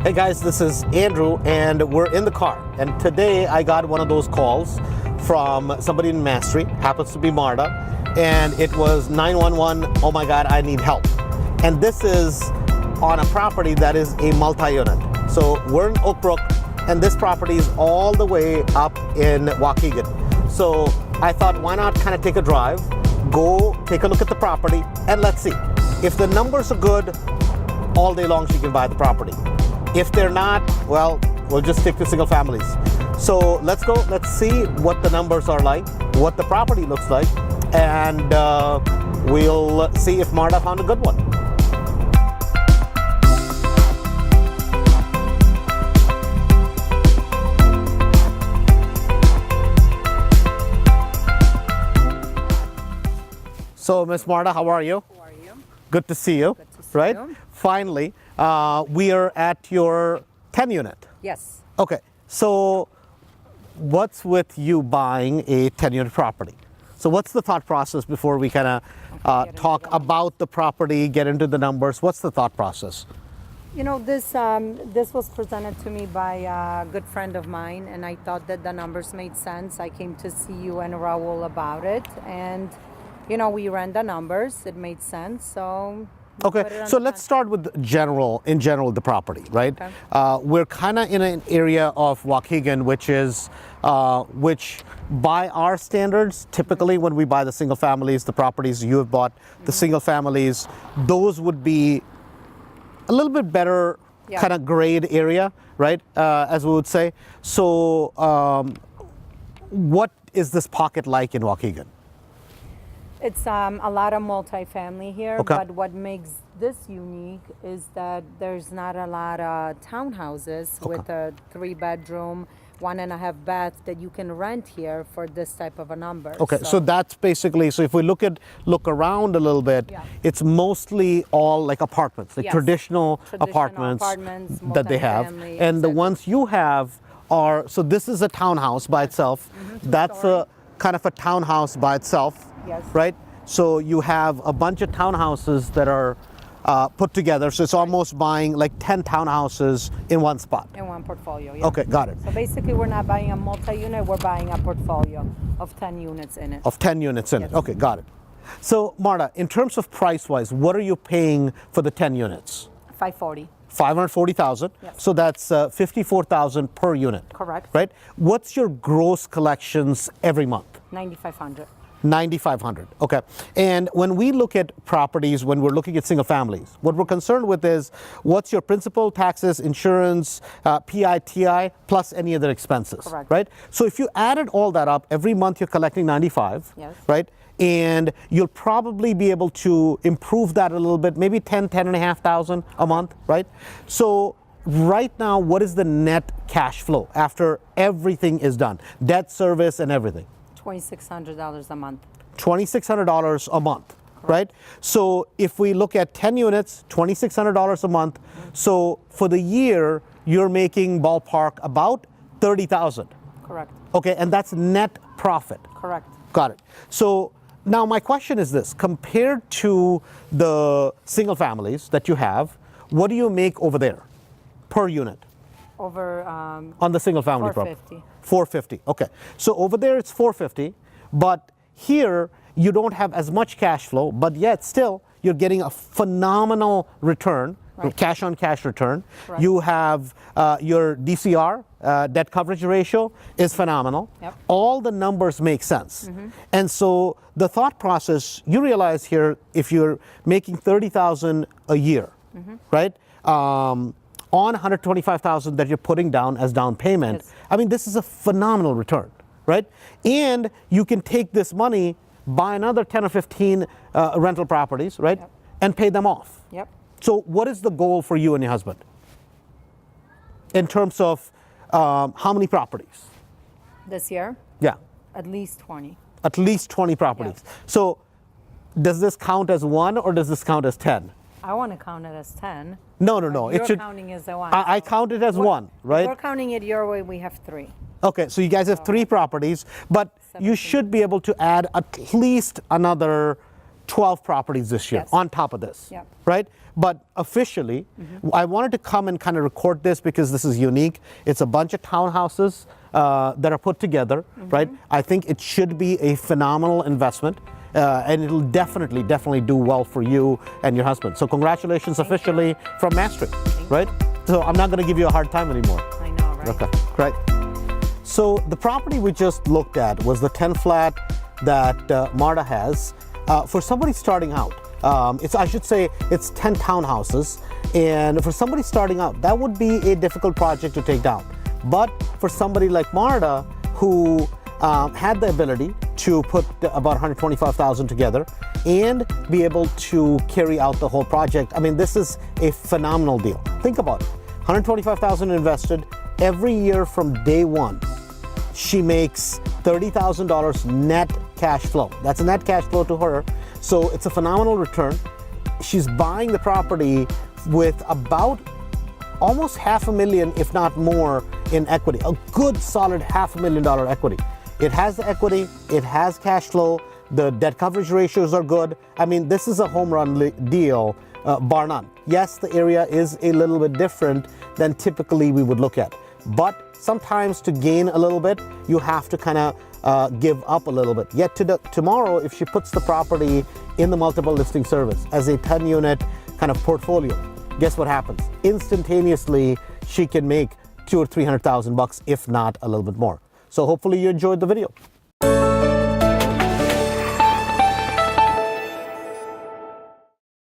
Hey guys, this is Andrew and we're in the car. And today I got one of those calls from somebody in Mastery, happens to be Marta, and it was 911, oh my God, I need help. And this is on a property that is a multi-unit. So we're in Oak Brook and this property is all the way up in Waukegan. So I thought, why not kind of take a drive, go take a look at the property and let's see. If the numbers are good, all day long she can buy the property. If they're not, well, we'll just stick to single families. So let's go, let's see what the numbers are like, what the property looks like, and we'll see if Marta found a good one. So Miss Marta, how are you? How are you? Good to see you. Good to see right? you. Finally, we are at your 10 unit. Yes. Okay, so what's with you buying a 10 unit property? So what's the thought process before we kind of talk about the property, get into the numbers? What's the thought process? You know, this was presented to me by a good friend of mine, and I thought that the numbers made sense. I came to see you and Raul about it, and you know, we ran the numbers. It made sense, so. Okay, so let's start with in general, the property, right? Okay. We're kind of in an area of Waukegan, which by our standards, typically when we buy the single families, the properties you have bought, the single families, those would be a little bit better kind of grade area, right? As we would say. So what is this pocket like in Waukegan? It's a lot of multifamily here, Okay. but what makes this unique is that there's not a lot of townhouses with a 3-bedroom, 1.5 bath that you can rent here for this type of a number. Okay, so that's basically, so if we look around a little bit, it's mostly all like apartments, like traditional apartments that they have. And the ones you have are, so this is a townhouse by itself. That's a kind of a townhouse by itself. Yes. Right? So you have a bunch of townhouses that are put together. So it's almost buying like 10 townhouses in one spot. In one portfolio, yeah. Okay, got it. So basically we're not buying a multi-unit, we're buying a portfolio of 10 units in it. Of 10 units in it. Okay, got it. So Marta, in terms of price-wise, what are you paying for the 10 units? $540,000. $540,000. Yes. So that's $54,000 per unit. Correct. Right? What's your gross collections every month? $9,500. $9,500. Okay. And when we look at properties, when we're looking at single families, what we're concerned with is what's your principal, taxes, insurance, PITI, plus any other expenses. Correct. Right? So if you added all that up, every month you're collecting 95. Yes. Right? And you'll probably be able to improve that a little bit, maybe 10,500 a month, right? So right now, what is the net cash flow after everything is done? Debt service and everything. $2,600 a month. $2,600 a month, right? So if we look at 10 units, $2,600 a month. So for the year, you're making ballpark about $30,000. Correct. Okay, and that's net profit. Correct. Got it. So now my question is this, compared to the single families that you have, what do you make over there per unit? Over On the single family property? $450,000. $450,000. Okay. So over there it's $450,000, but here you don't have as much cash flow, but yet still you're getting a phenomenal return, cash on cash return. Right. You have your DCR, debt coverage ratio is phenomenal. Yep. All the numbers make sense. And so the thought process, you realize here, if you're making $30,000 a year, right? On $125,000 that you're putting down as down payment, I mean, this is a phenomenal return, right? And you can take this money, buy another 10 or 15 rental properties, right? And pay them off. Yep. So what is the goal for you and your husband in terms of how many properties? This year? Yeah. At least 20. At least 20 properties. Yeah. So does this count as one or does this count as 10? I want to count it as 10. No. You're counting as a one. I count it as one, right? We're counting it your way, we have 3. Okay, so you guys have 3 properties, but you should be able to add at least another 12 properties this year Yes. on top of this, Yep. right? But officially, I wanted to come and kind of record this because this is unique. It's a bunch of townhouses that are put together, right? I think it should be a phenomenal investment. And it'll definitely do well for you and your husband. So congratulations officially from Maastricht, right? So I'm not going to give you a hard time anymore. I know, right? Okay, great. So the property we just looked at was the 10 flat that Marta has. For somebody starting out, I should say it's 10 townhouses. And for somebody starting out, that would be a difficult project to take down. But for somebody like Marta, who had the ability to put about $125,000 together and be able to carry out the whole project, I mean, this is a phenomenal deal. Think about it. $125,000 invested. Every year from day one, she makes $30,000 net cash flow. That's a net cash flow to her. So it's a phenomenal return. She's buying the property with about almost $500,000, if not more, in equity. A good solid $500,000 equity. It has the equity, it has cash flow, the debt coverage ratios are good. I mean, this is a home run deal, bar none. Yes, the area is a little bit different than typically we would look at. But sometimes to gain a little bit, you have to kind of give up a little bit. Yet tomorrow, if she puts the property in the multiple listing service as a 10-unit kind of portfolio, guess what happens? Instantaneously, she can make $200,000 or $300,000, if not a little bit more. So hopefully you enjoyed the video.